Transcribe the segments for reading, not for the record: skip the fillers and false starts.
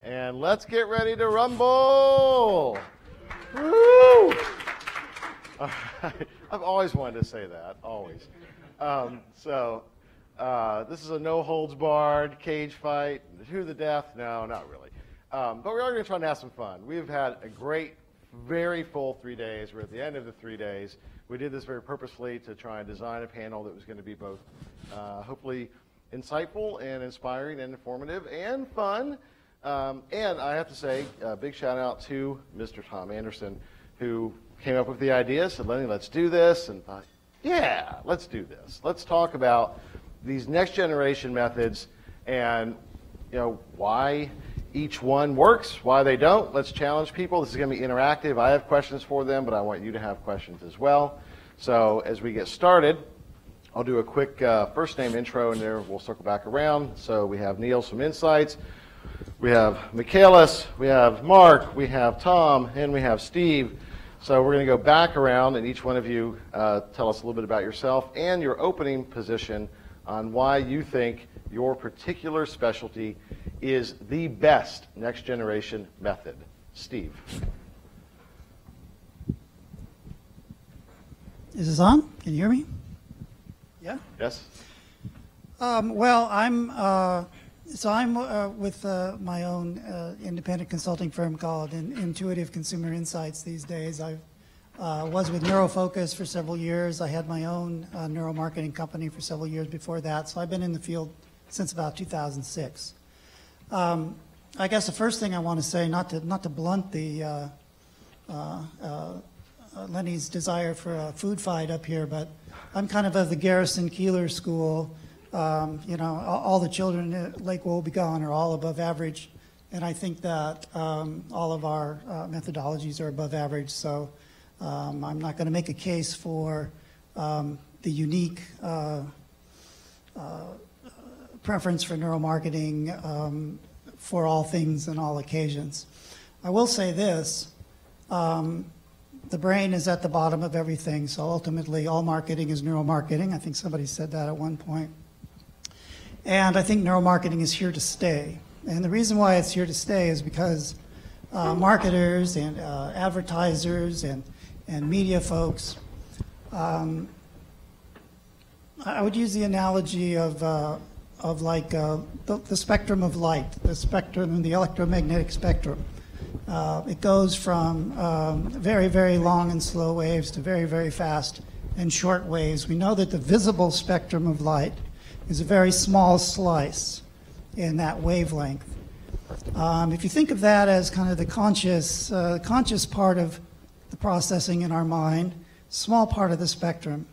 And let's get ready to rumble. Woo! I've always wanted to say that, always. This is a no-holds-barred cage fight. To the death? No, not really. But we are going to try and have some fun. We've had a great, very full 3 days. We're at the end of the 3 days. We did this very purposefully to try and design a panel that was going to be both hopefully insightful and inspiring and informative and fun. And I have to say, a big shout out to Mr. Tom Anderson, who came up with the idea, said, Lenny, let's do this, and thought, yeah, let's do this. Let's talk about these next generation methods and why each one works, why they don't. Let's challenge people. This is going to be interactive. I have questions for them, but I want you to have questions as well. So as we get started, I'll do a quick first name intro, and there we'll circle back around. So we have Niels from InSites, we have Michalis, we have Mark, we have Tom, and we have Steve. So we're going to go back around, and each one of you tell us a little bit about yourself and your opening position on why you think your particular specialty is the best next generation method. Steve. Is this on? Can you hear me? Yeah? Yes. Well, I'm with my own independent consulting firm called Intuitive Consumer Insights these days. I was with NeuroFocus for several years. I had my own neuromarketing company for several years before that, so I've been in the field since about 2006. I guess the first thing I want to say, not to blunt the Lenny's desire for a food fight up here, but I'm kind of the Garrison Keillor school. All the children at Lake Wobegon are all above average, and I think that all of our methodologies are above average. So I'm not going to make a case for the unique preference for neuromarketing for all things and all occasions. I will say this. The brain is at the bottom of everything, so ultimately all marketing is neuromarketing. I think somebody said that at one point. And I think neuromarketing is here to stay. And the reason why it's here to stay is because marketers and advertisers and media folks, I would use the analogy of like the spectrum of light, the spectrum, the electromagnetic spectrum. It goes from very, very long and slow waves to very, very fast and short waves. We know that the visible spectrum of light is a very small slice in that wavelength. If you think of that as kind of the conscious part of the processing in our mind, small part of the spectrum,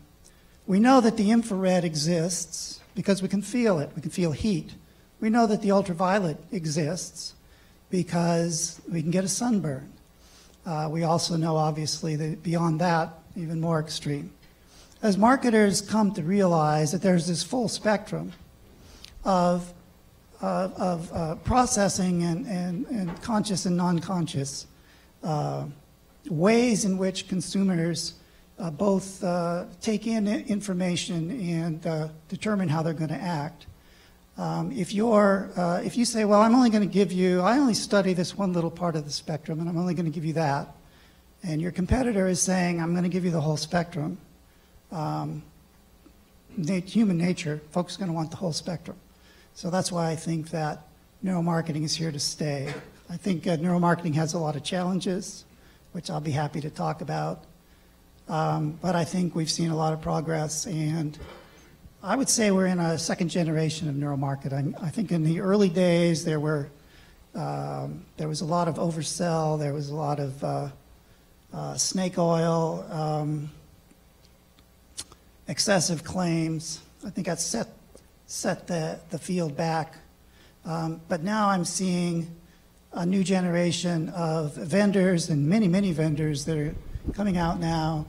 we know that the infrared exists because we can feel it. We can feel heat. We know that the ultraviolet exists because we can get a sunburn. We also know, obviously, that beyond that, even more extreme. As marketers come to realize that there's this full spectrum of processing and conscious and non-conscious ways in which consumers both take in information and determine how they're going to act. If you say, well, I'm only going to give you, I only study this one little part of the spectrum, and I'm only going to give you that, and your competitor is saying, I'm going to give you the whole spectrum, human nature, folks are going to want the whole spectrum. So that's why I think that neuromarketing is here to stay. I think neuromarketing has a lot of challenges, which I'll be happy to talk about. But I think we've seen a lot of progress, and I would say we're in a second generation of neuromarketing. I think in the early days there was a lot of oversell, there was a lot of snake oil, excessive claims. I think that set the field back. But now I'm seeing a new generation of vendors, and many, many vendors that are coming out now,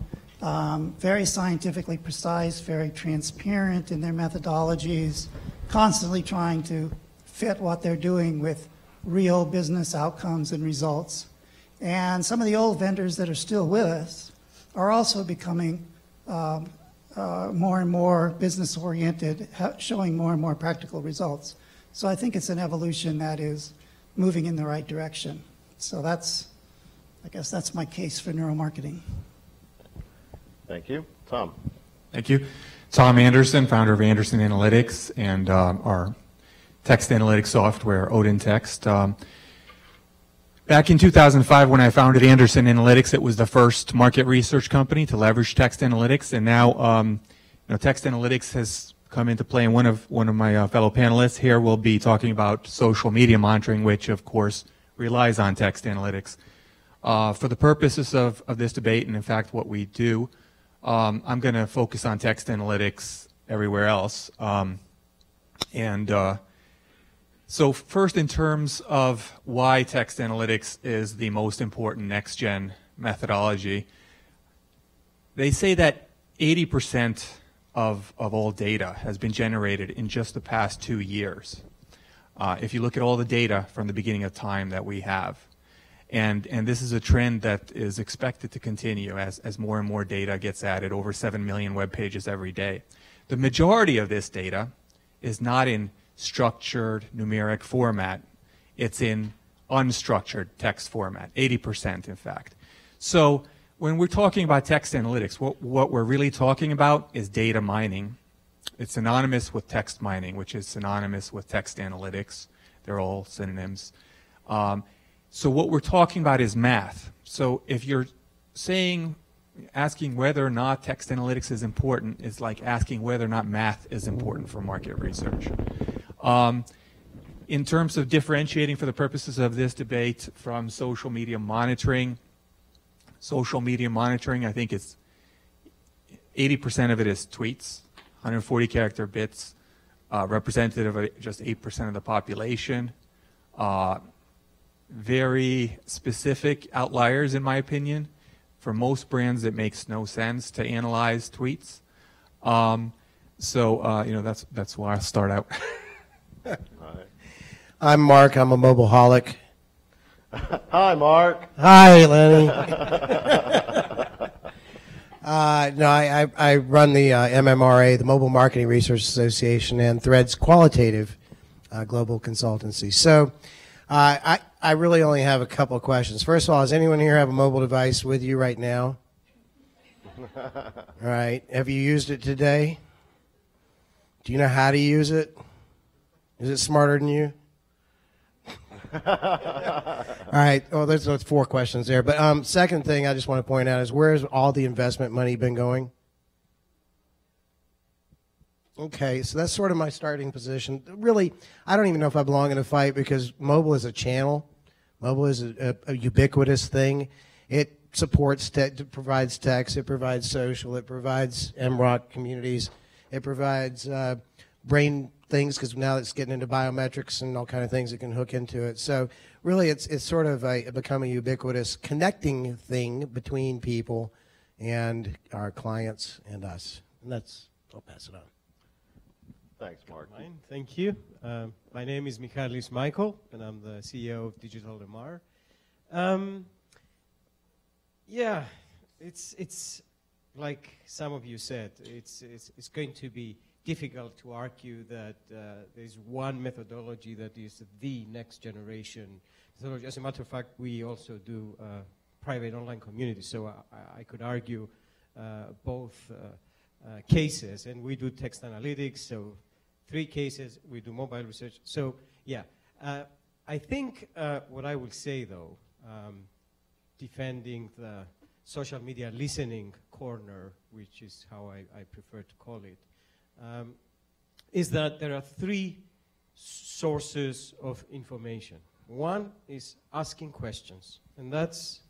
very scientifically precise, very transparent in their methodologies, constantly trying to fit what they're doing with real business outcomes and results. And some of the old vendors that are still with us are also becoming more and more business-oriented, showing more and more practical results. So I think it's an evolution that is moving in the right direction. So I guess that's my case for neuromarketing. Thank you. Tom. Thank you. Tom Anderson, founder of Anderson Analytics and our text analytics software, OdinText. Back in 2005, when I founded Anderson Analytics, it was the first market research company to leverage text analytics, and now text analytics has come into play. And one of my fellow panelists here will be talking about social media monitoring, which of course relies on text analytics. For the purposes of this debate, and in fact what we do, I'm going to focus on text analytics everywhere else. So first, in terms of why text analytics is the most important next-gen methodology, they say that 80% of all data has been generated in just the past 2 years. If you look at all the data from the beginning of time that we have. And this is a trend that is expected to continue as more and more data gets added, over 7 million web pages every day. The majority of this data is not in structured numeric format. It's in unstructured text format, 80% in fact. So when we're talking about text analytics, what we're really talking about is data mining. It's synonymous with text mining, which is synonymous with text analytics. They're all synonyms. So what we're talking about is math. So if you're asking whether or not text analytics is important, is like asking whether or not math is important for market research. In terms of differentiating for the purposes of this debate from social media monitoring, I think it's 80% of it is tweets, 140 character bits, representative of just 8% of the population. Very specific outliers, in my opinion. For most brands, it makes no sense to analyze tweets. That's why I'll start out. I'm Mark. I'm a mobile-holic. Hi, Mark. Hi, Lenny. I run the MMRA, the Mobile Marketing Research Association, and Thread's qualitative global consultancy. So I really only have a couple of questions. First of all, does anyone here have a mobile device with you right now? All right. Have you used it today? Do you know how to use it? Is it smarter than you? All right. Oh, there's 4 questions there. But second thing I just want to point out is, where has all the investment money been going? Okay, so that's sort of my starting position. Really, I don't even know if I belong in a fight, because mobile is a channel. Mobile is a ubiquitous thing. It supports, it provides text, it provides social, it provides MROC communities, it provides brain things, because now it's getting into biometrics and all kind of things that can hook into it. So really, it's sort of become a ubiquitous connecting thing between people and our clients and us. And I'll pass it on. Thanks, Mark. Fine, thank you. My name is Michalis, Michael, and I'm the CEO of Digital MR. Yeah, it's like some of you said, it's going to be difficult to argue that there's one methodology that is the next generation methodology. As a matter of fact, we also do private online communities, so I could argue both cases, and we do text analytics, so 3 cases, we do mobile research. So yeah, I think what I will say though, defending the social media listening corner, which is how I prefer to call it, is that there are 3 sources of information. One is asking questions, and that's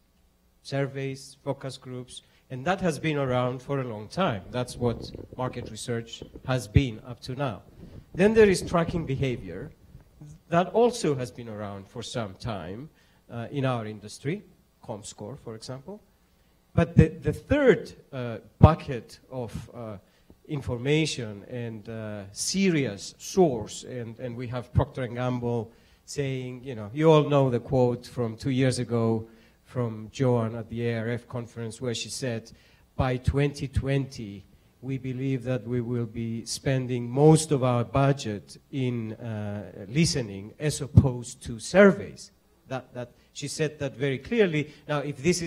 surveys, focus groups, and that has been around for a long time. That's what market research has been up to now. Then there is tracking behavior. That also has been around for some time in our industry, ComScore, for example. But the third bucket of information and serious source, and we have Procter & Gamble saying, you all know the quote from 2 years ago from Joan at the ARF conference, where she said, by 2020, we believe that we will be spending most of our budget in listening as opposed to surveys. That she said that very clearly. Now, if this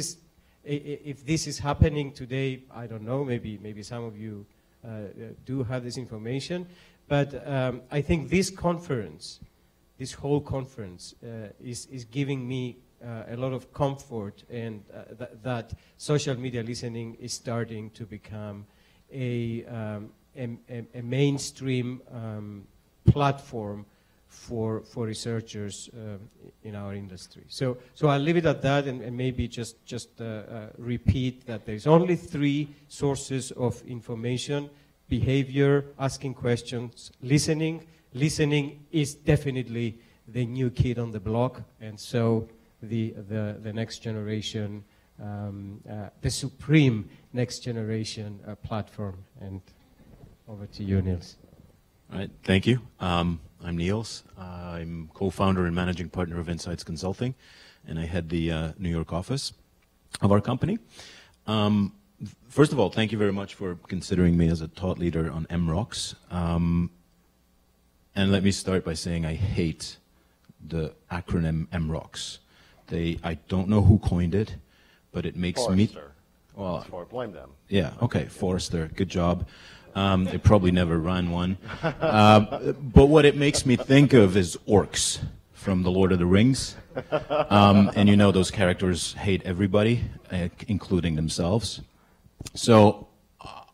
is happening today, I don't know. Maybe some of you do have this information, but I think this conference, this whole conference, is giving me a lot of comfort, and that social media listening is starting to become a mainstream platform for researchers in our industry. So I'll leave it at that, and maybe just repeat that there's only 3 sources of information: behavior, asking questions, listening. Listening is definitely the new kid on the block, and so the next generation, the supreme next generation platform. And over to you, Niels. All right, thank you. I'm Niels. I'm co-founder and managing partner of InSites Consulting, and I head the New York office of our company. First of all, thank you very much for considering me as a thought leader on MROCs. And let me start by saying I hate the acronym MROCs. I don't know who coined it, but it makes me... Well, blame them. Yeah, okay, Forrester, good job. They probably never ran one. But what it makes me think of is orcs from The Lord of the Rings. And you know those characters hate everybody, including themselves. So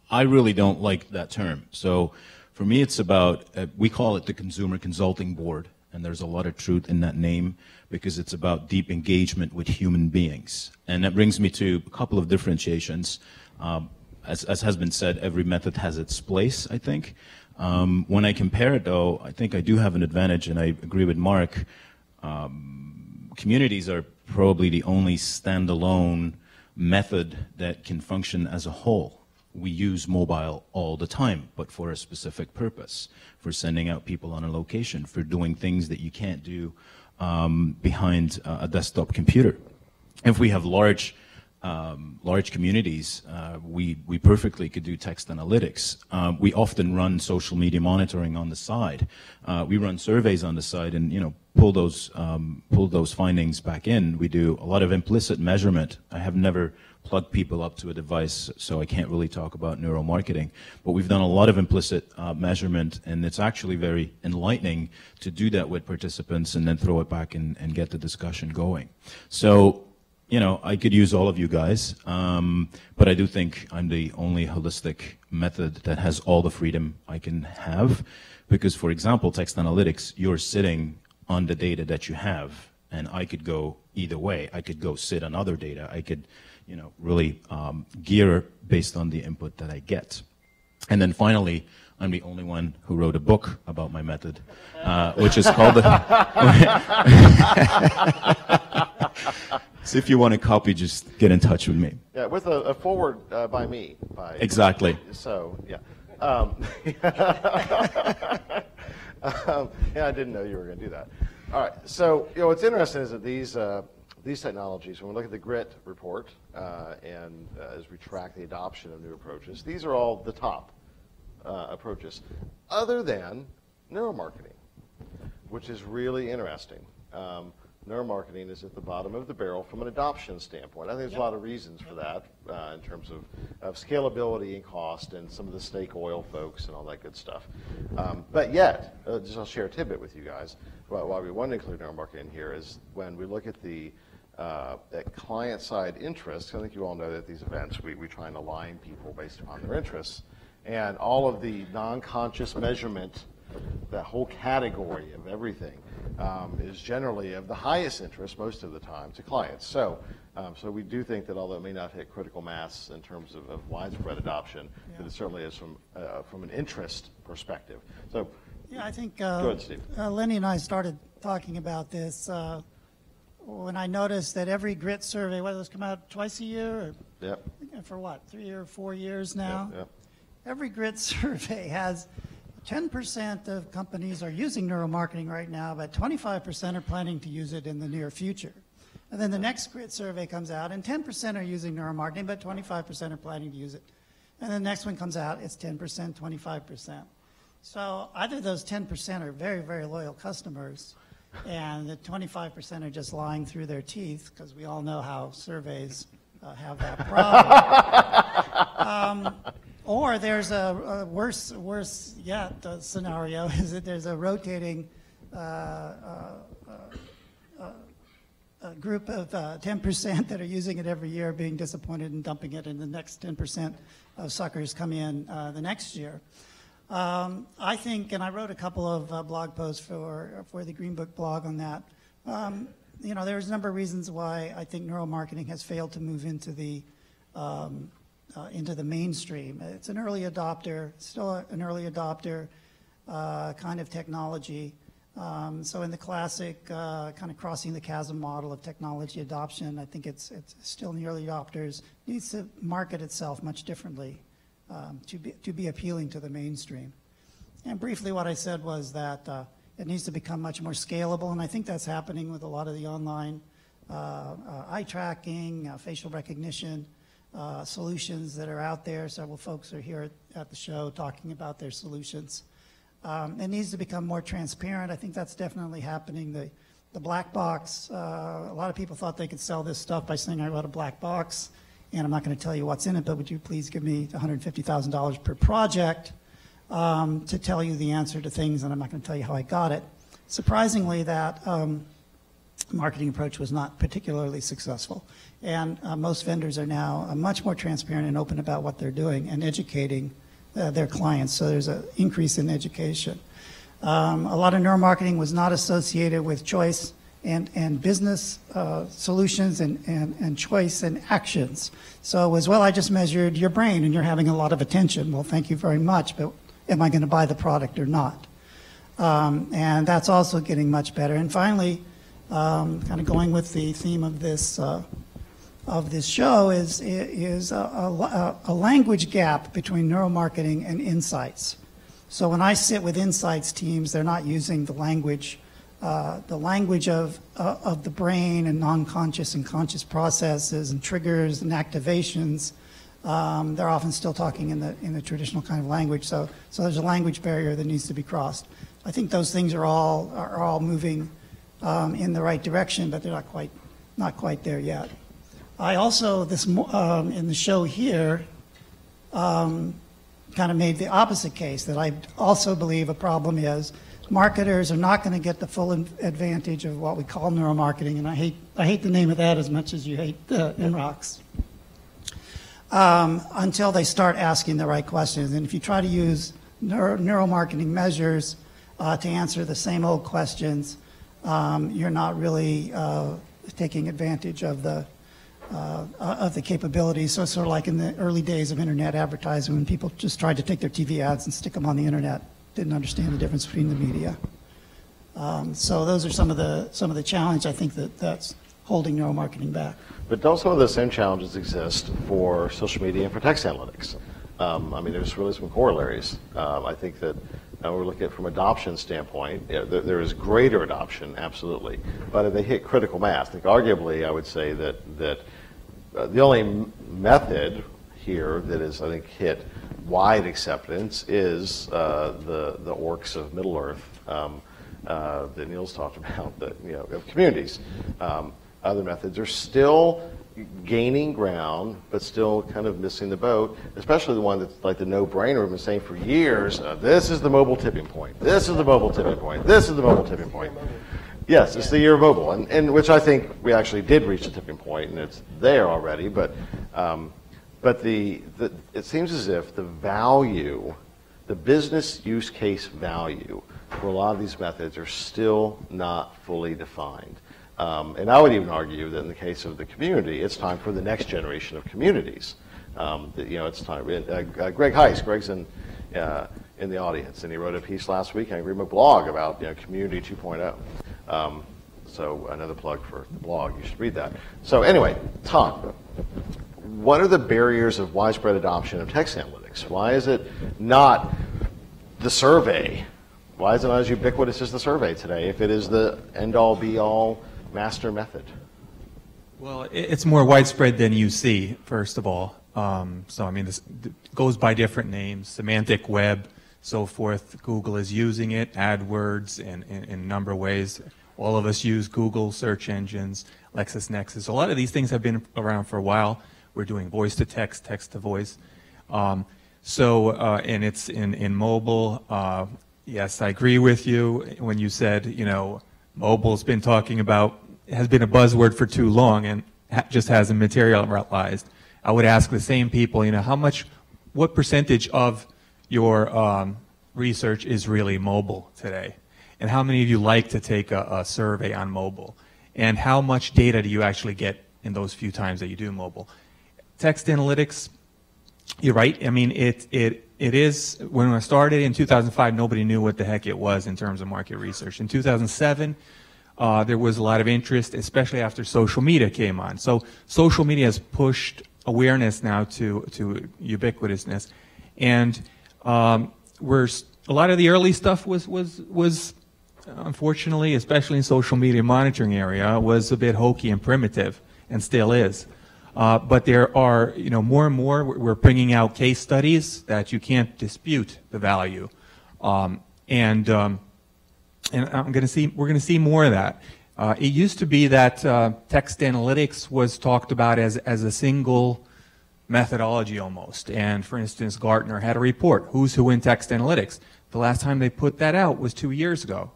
I really don't like that term. So for me, it's about, we call it the Consumer Consulting Board, and there's a lot of truth in that name because it's about deep engagement with human beings. And that brings me to a couple of differentiations. As has been said, every method has its place, I think. When I compare it, though, I think I do have an advantage, and I agree with Mark. Communities are probably the only standalone method that can function as a whole. We use mobile all the time, but for a specific purpose, for sending out people on a location, for doing things that you can't do behind a desktop computer. If we have large communities, we perfectly could do text analytics. We often run social media monitoring on the side. We run surveys on the side, and pull those findings back in. We do a lot of implicit measurement. I have never plugged people up to a device, so I can't really talk about neuromarketing. But we've done a lot of implicit measurement, and it's actually very enlightening to do that with participants and then throw it back and get the discussion going. So, I could use all of you guys, but I do think I'm the only holistic method that has all the freedom I can have. Because, for example, text analytics, you're sitting on the data that you have, and I could go either way. I could go sit on other data. I could, really gear based on the input that I get. And then finally, I'm the only one who wrote a book about my method, which is called So if you want a copy, just get in touch with me. Yeah, with a forward by me. Exactly. So, yeah. Yeah, I didn't know you were going to do that. All right. So, what's interesting is that these technologies, when we look at the GRIT report and as we track the adoption of new approaches, these are all the top approaches, other than neuromarketing, which is really interesting. Neuromarketing is at the bottom of the barrel from an adoption standpoint. I think there's a lot of reasons for that in terms of scalability and cost and some of the stake oil folks and all that good stuff. But yet, I'll share a tidbit with you guys. Why we want to include neuromarketing here is when we look at the client-side interests. I think you all know that at these events we try and align people based upon their interests. And all of the non-conscious measurement, that whole category of everything, is generally of the highest interest most of the time to clients. So we do think that although it may not hit critical mass in terms of widespread adoption, that it certainly is from an interest perspective. So yeah, I think go ahead, Steve. Lenny and I started talking about this when I noticed that every GRIT survey, whether it's come out twice a year or Yep. for what, 3 or 4 years now, Yep. every GRIT survey has 10% of companies are using neuromarketing right now, but 25% are planning to use it in the near future. And then the next GRIT survey comes out, and 10% are using neuromarketing, but 25% are planning to use it. And the next one comes out, it's 10%, 25%. So either those 10% are very, very loyal customers, and the 25% are just lying through their teeth, because we all know how surveys have that problem. Or there's a worse yet scenario, is that there's a rotating group of 10% that are using it every year, being disappointed and dumping it, and the next 10% of suckers come in the next year. I think, and I wrote a couple of blog posts for the GreenBook blog on that. There's a number of reasons why I think neuromarketing has failed to move into the mainstream. It's an early adopter, still an early adopter kind of technology. So in the classic kind of crossing the chasm model of technology adoption, I think it's still in the early adopters. It needs to market itself much differently to be appealing to the mainstream. And briefly what I said was that it needs to become much more scalable, and I think that's happening with a lot of the online eye tracking, facial recognition solutions that are out there. Several folks are here at the show talking about their solutions. It needs to become more transparent. I think that's definitely happening. The black box, a lot of people thought they could sell this stuff by saying I wrote a black box, and I'm not going to tell you what's in it, but would you please give me $150,000 per project to tell you the answer to things, and I'm not going to tell you how I got it. Surprisingly, that marketing approach was not particularly successful, and most vendors are now much more transparent and open about what they're doing and educating their clients, so there's an increase in education. A lot of neuromarketing was not associated with choice and business solutions and choice and actions. So it was, well, I just measured your brain and you're having a lot of attention. Well, thank you very much, but am I going to buy the product or not? And that's also getting much better. And finally, kind of going with the theme of this show is a language gap between neuromarketing and InSites. So when I sit with InSites teams, they're not using the language of the brain and non-conscious and conscious processes and triggers and activations. They're often still talking in the traditional kind of language. So there's a language barrier that needs to be crossed. I think those things are all moving in the right direction, but they're not quite there yet. I also, in the show here, kind of made the opposite case, that I also believe a problem is marketers are not going to get the full advantage of what we call neuromarketing, and I hate the name of that as much as you hate NROCs, until they start asking the right questions. And if you try to use neuromarketing measures to answer the same old questions, you're not really taking advantage of the capabilities. So it's sort of like in the early days of internet advertising, when people just tried to take their TV ads and stick them on the internet, didn't understand the difference between the media. So those are some of the challenge I think that's holding neuromarketing back. But don't some of the same challenges exist for social media and for text analytics? I mean, there's really some corollaries. I think that we're looking at it from adoption standpoint. There is greater adoption, absolutely, but they hit critical mass. I think arguably, I would say that the only method here that is, I think, hit wide acceptance is the orcs of Middle Earth that Niels talked about, of communities. Other methods are still gaining ground, but still kind of missing the boat, especially the one that's like the no-brainer. We've been saying for years, this is the mobile tipping point. This is the mobile tipping point. This is the mobile tipping point. Yes, it's the year of mobile, and which I think we actually did reach the tipping point, and it's there already. But it seems as if the value, the business use case value for a lot of these methods are still not fully defined. And I would even argue that in the case of the community, it's time for the next generation of communities. It's time. Greg Heiss, Greg's in the audience, and he wrote a piece last week on GreenBook blog about Community 2.0. So another plug for the blog. You should read that. So anyway, Tom, what are the barriers of widespread adoption of text analytics? Why is it not the survey? Why is it not as ubiquitous as the survey today if it is the end-all, be-all master method? Well, it's more widespread than you see, first of all. So I mean, this goes by different names, semantic web, so forth. Google is using it, AdWords, in a number of ways. All of us use Google search engines, LexisNexis. A lot of these things have been around for a while. We're doing voice to text, text to voice. And it's in mobile. Yes, I agree with you when you said, you know, mobile's been has been a buzzword for too long and just hasn't materialized. I would ask the same people, you know, what percentage of your research is really mobile today? And how many of you like to take a survey on mobile? And how much data do you actually get in those few times that you do mobile? Text analytics, you're right. I mean, it is, when I started in 2005, nobody knew what the heck it was in terms of market research. In 2007, there was a lot of interest, especially after social media came on. So social media has pushed awareness now to ubiquitousness. And a lot of the early stuff was unfortunately, especially in social media monitoring area, was a bit hokey and primitive, and still is. But there are, you know, more and more we're bringing out case studies that you can't dispute the value, and we're going to see more of that. It used to be that text analytics was talked about as a single methodology almost. And for instance, Gartner had a report, Who's Who in Text Analytics. The last time they put that out was 2 years ago.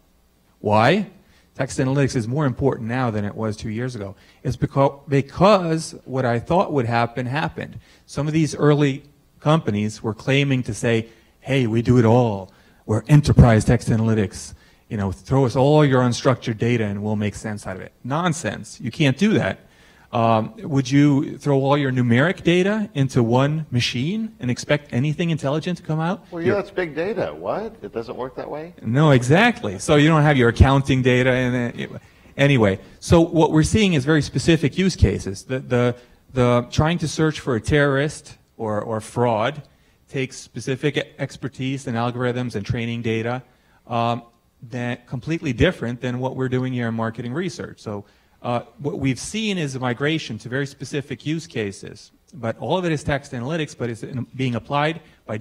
Why? Text analytics is more important now than it was 2 years ago. It's because what I thought would happen happened. Some of these early companies were claiming to say, hey, we do it all. We're enterprise text analytics. You know, throw us all your unstructured data and we'll make sense out of it. Nonsense. You can't do that. Would you throw all your numeric data into one machine and expect anything intelligent to come out? Well, yeah, that's big data. What? It doesn't work that way? No, exactly. So you don't have your accounting data. Anyway, so what we're seeing is very specific use cases. The trying to search for a terrorist or fraud takes specific expertise and algorithms and training data that completely different than what we're doing here in marketing research. So what we've seen is a migration to very specific use cases, but all of it is text analytics, but it's being applied by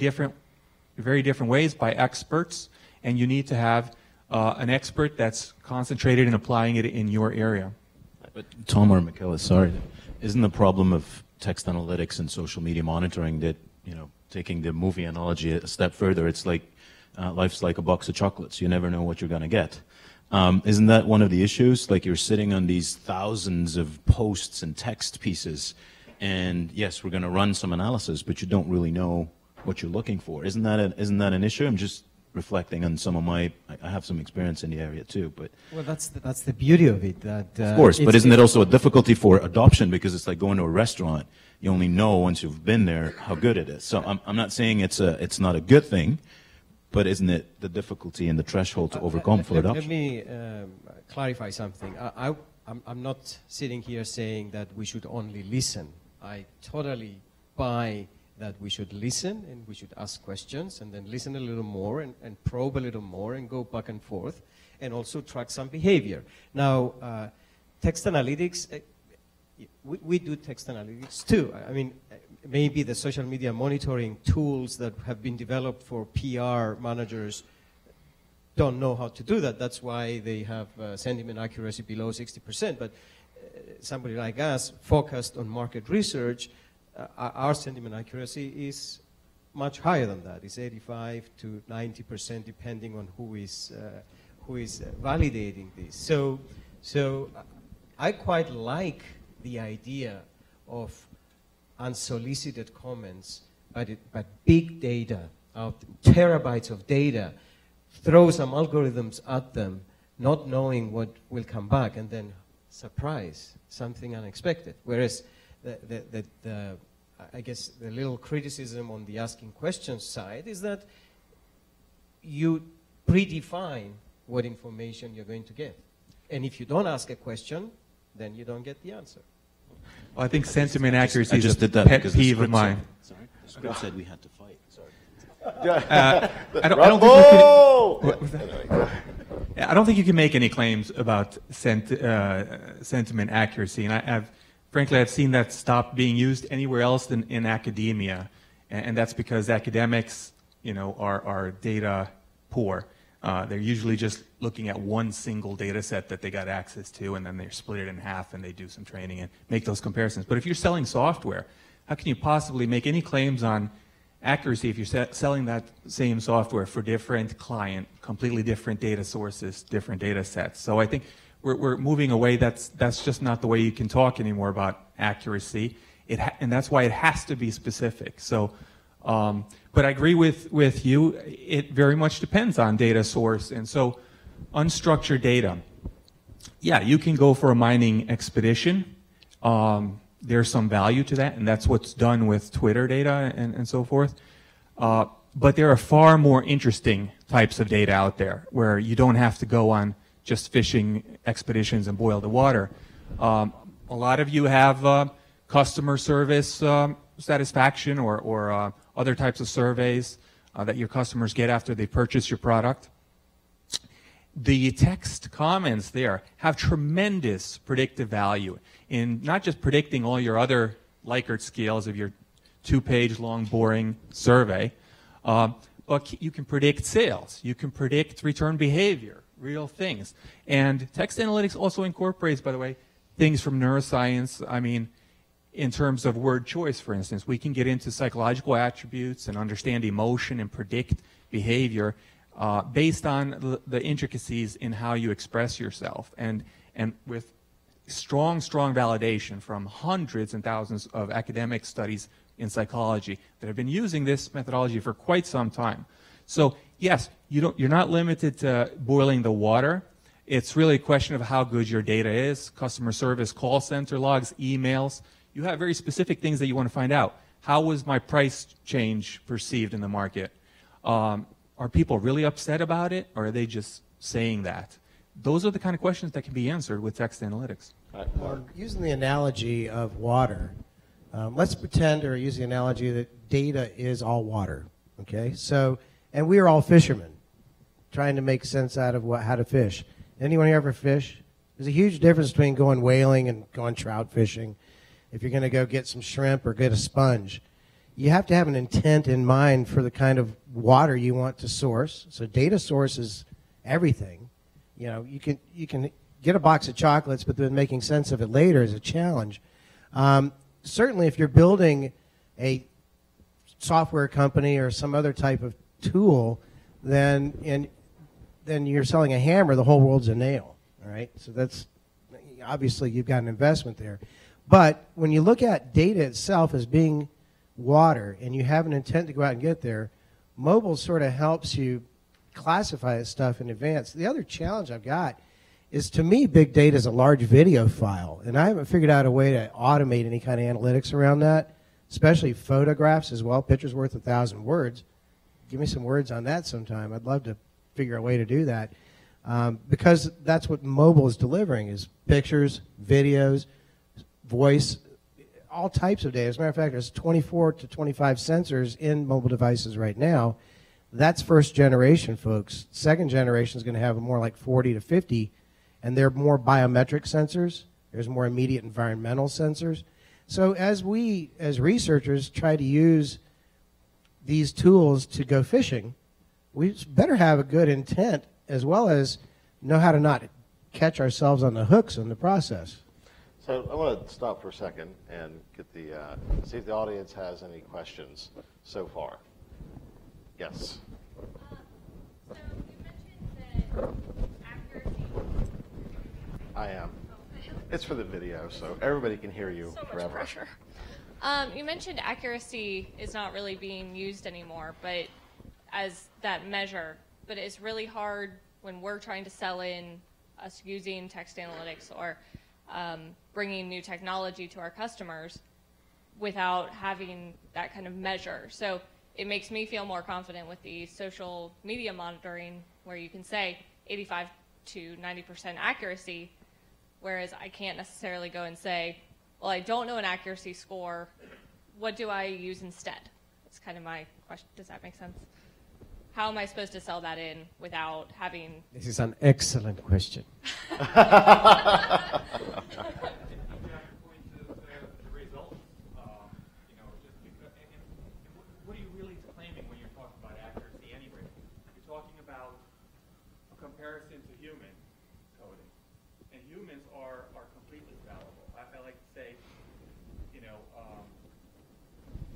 very different ways by experts, and you need to have an expert that's concentrated in applying it in your area. But Tom or Michalis, sorry, isn't the problem of text analytics and social media monitoring that, you know, taking the movie analogy a step further, it's like life's like a box of chocolates. You never know what you're going to get. Isn't that one of the issues? Like, you're sitting on these thousands of posts and text pieces, and yes, we're going to run some analysis, but you don't really know what you're looking for. Isn't that an issue? I'm just reflecting on some of I have some experience in the area too, but. Well, that's the beauty of it. That of course, but isn't it also a difficulty for adoption, because it's like going to a restaurant. You only know once you've been there how good it is. So I'm not saying it's not a good thing, but isn't it the difficulty and the threshold to overcome for adoption? Let me clarify something. I'm not sitting here saying that we should only listen. I totally buy that we should listen and we should ask questions and then listen a little more and probe a little more and go back and forth and also track some behavior. Now, text analytics, we do text analytics too. I mean, maybe the social media monitoring tools that have been developed for PR managers don't know how to do that. That's why they have sentiment accuracy below 60%. But somebody like us, focused on market research, our sentiment accuracy is much higher than that. It's 85 to 90%, depending on who is validating this. So I quite like the idea of unsolicited comments, but big data, terabytes of data, throw some algorithms at them, not knowing what will come back, and then surprise, something unexpected. Whereas I guess the little criticism on the asking questions side is that you predefine what information you're going to get. And if you don't ask a question, then you don't get the answer. Well, I think sentiment accuracy is a that pet peeve of mine. Sorry, the script said we had to fight. Sorry. I don't think you can make any claims about sentiment accuracy, and I have frankly, I've seen that stop being used anywhere else than in academia, and that's because academics, are data poor. They're usually just looking at one single data set that they got access to, and then they split it in half and they do some training and make those comparisons. But if you're selling software, how can you possibly make any claims on accuracy if you're selling that same software for different client, completely different data sources, different data sets? So I think we're moving away. That's just not the way you can talk anymore about accuracy, and that's why it has to be specific. So, but I agree with you. It very much depends on data source, and so unstructured data. Yeah, you can go for a mining expedition. There's some value to that, and that's what's done with Twitter data and so forth. But there are far more interesting types of data out there where you don't have to go on just fishing expeditions and boil the water. A lot of you have customer service satisfaction or other types of surveys that your customers get after they purchase your product. The text comments there have tremendous predictive value in not just predicting all your other Likert scales of your 2-page long boring survey, but you can predict sales, you can predict return behavior, real things. And text analytics also incorporates, by the way, things from neuroscience. I mean, in terms of word choice, for instance, we can get into psychological attributes and understand emotion and predict behavior based on the intricacies in how you express yourself, and with strong validation from hundreds and thousands of academic studies in psychology that have been using this methodology for quite some time. So yes, you're not limited to boiling the water. It's really a question of how good your data is. Customer service, call center logs, emails. You have very specific things that you want to find out. How was my price change perceived in the market? Are people really upset about it, or are they just saying that? Those are the kind of questions that can be answered with text analytics. Using the analogy of water, let's pretend, or use the analogy that data is all water, okay? So, and we are all fishermen trying to make sense out of how to fish. Anyone here ever fish? There's a huge difference between going whaling and going trout fishing. If you're going to go get some shrimp or get a sponge, you have to have an intent in mind for the kind of water you want to source. So data source is everything. You can get a box of chocolates, but then making sense of it later is a challenge. Certainly, if you're building a software company or some other type of tool, then you're selling a hammer. The whole world's a nail. All right. So that's obviously you've got an investment there. But when you look at data itself as being water, and you have an intent to go out and get there, mobile sort of helps you classify this stuff in advance. The other challenge I've got is, to me, big data is a large video file, and I haven't figured out a way to automate any kind of analytics around that, especially photographs as well. Picture's worth 1,000 words. Give me some words on that sometime. I'd love to figure out a way to do that, because that's what mobile is delivering, is pictures, videos, voice, all types of data. As a matter of fact, there's 24 to 25 sensors in mobile devices right now. That's first generation, folks. Second generation is going to have more like 40 to 50, and they're more biometric sensors. There's more immediate environmental sensors. So as we, as researchers, try to use these tools to go fishing, we better have a good intent as well as know how to not catch ourselves on the hooks in the process. So I want to stop for a second and get see if the audience has any questions so far. Yes. So you mentioned that accuracy. I am. It's for the video, so everybody can hear you forever. Much pressure. You mentioned accuracy is not really being used anymore, but as that measure. But it's really hard when we're trying to sell in us using text analytics or bringing new technology to our customers without having that kind of measure. So it makes me feel more confident with the social media monitoring, where you can say 85 to 90% accuracy, whereas I can't necessarily go and say, well, I don't know an accuracy score. What do I use instead? That's kind of my question. Does that make sense? How am I supposed to sell that in without having... This is an excellent question. If you have a point of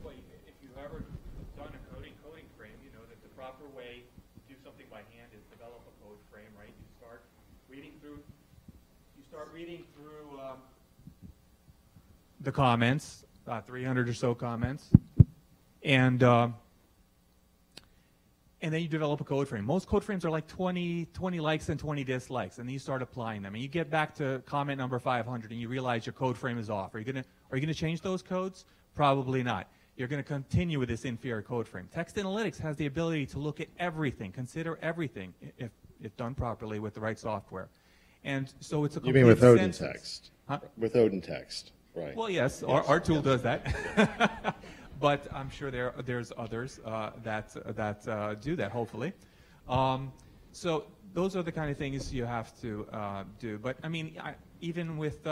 well, if you've ever done a coding frame, you know that the proper way to do something by hand is develop a code frame, right? You start reading through the comments, 300 or so comments, and then you develop a code frame. Most code frames are like 20 likes and 20 dislikes, and then you start applying them. And you get back to comment number 500, and you realize your code frame is off. Are you gonna change those codes? Probably not. You're going to continue with this inferior code frame. Text analytics has the ability to look at everything, consider everything, if done properly with the right software. And so it's a complete You mean with sentence. OdinText? Huh? With OdinText, right? Well, yes, our tool does that. But I'm sure there's others that do that, hopefully. So those are the kind of things you have to do. But I mean, even with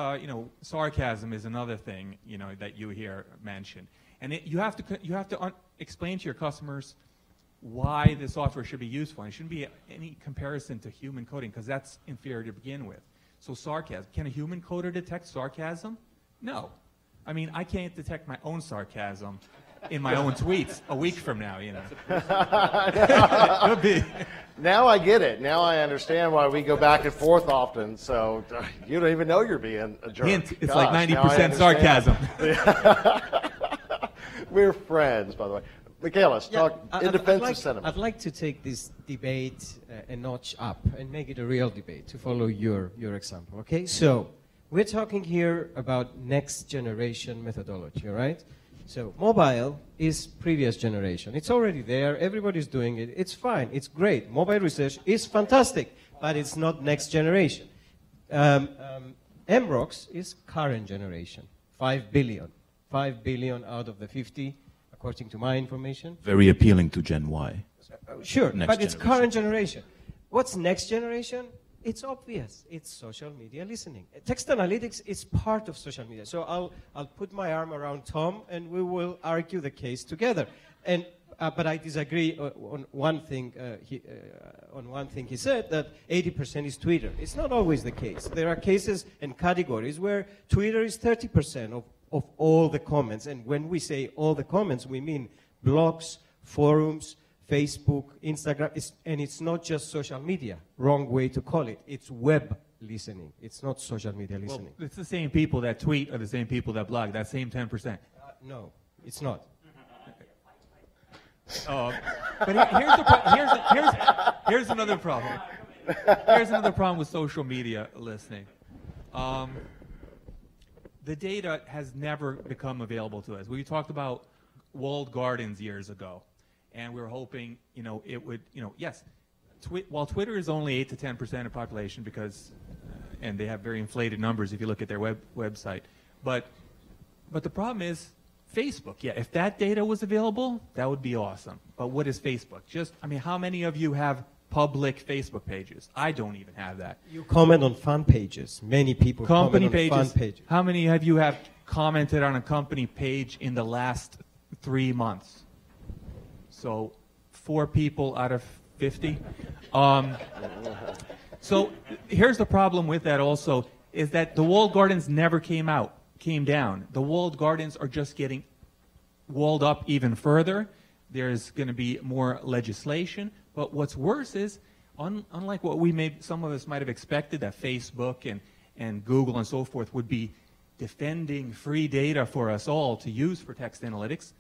sarcasm is another thing that you hear mentioned, and you have to explain to your customers why the software should be useful. And it shouldn't be any comparison to human coding because that's inferior to begin with. So sarcasm, can a human coder detect sarcasm? No. I mean, I can't detect my own sarcasm in my own tweets a week from now, Could be. Now I get it. Now I understand why we go back and forth often. So you don't even know you're being a jerk. Hint, it's Gosh, like 90% sarcasm. We're friends, by the way. Michalis, talk in defense of sentiment. I'd like to take this debate a notch up and make it a real debate, to follow your example, okay? So we're talking here about next generation methodology, all right? So mobile is previous generation. It's already there. Everybody's doing it. It's fine. It's great. Mobile research is fantastic, but it's not next generation. MROX is current generation, 5 billion. 5 billion out of the 50, according to my information. Very appealing to Gen Y. Sure, Next but it's generation. current generation. What's next generation? It's obvious. It's social media listening. Text analytics is part of social media. So I'll put my arm around Tom, and we will argue the case together. And but I disagree on one thing. He said that 80% is Twitter. It's not always the case. There are cases and categories where Twitter is 30% of all the comments. And when we say all the comments, we mean blogs, forums, Facebook, Instagram, and it's not just social media. Wrong way to call it. It's web listening. It's not social media listening. Well, it's the same people that tweet are the same people that blog. That same 10%. No, it's not. But here's another problem. Here's another problem with social media listening. The data has never become available to us. We talked about walled gardens years ago, and we were hoping, it would, yes, while Twitter is only 8 to 10% of population because, and they have very inflated numbers if you look at their website, but the problem is Facebook. Yeah, if that data was available, that would be awesome. But what is Facebook? How many of you have public Facebook pages? I don't even have that. You comment on fan pages. Many people comment on fan pages. How many of you have commented on a company page in the last 3 months? So 4 people out of 50. So here's the problem with that also, is that the walled gardens never came down. The walled gardens are just getting walled up even further. There's going to be more legislation. But what's worse is, unlike what some of us might have expected, that Facebook and Google and so forth would be defending free data for us all to use for text analytics,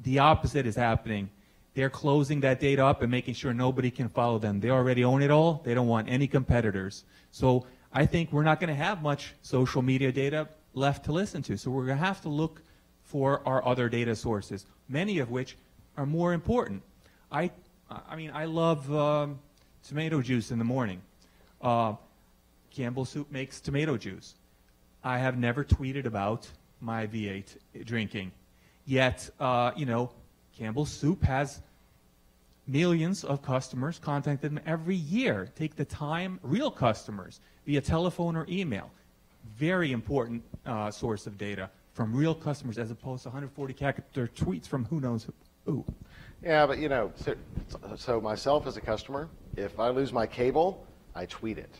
the opposite is happening. They're closing that data up and making sure nobody can follow them. They already own it all. They don't want any competitors. So I think we're not going to have much social media data left to listen to. So we're going to have to look for our other data sources, many of which are more important. I love tomato juice in the morning. Campbell Soup makes tomato juice. I have never tweeted about my V8 drinking. Yet, Campbell Soup has millions of customers contacted them every year. Take the time, real customers, via telephone or email. Very important source of data from real customers as opposed to 140-character tweets from who knows who. Yeah, but so myself as a customer, if I lose my cable, I tweet it.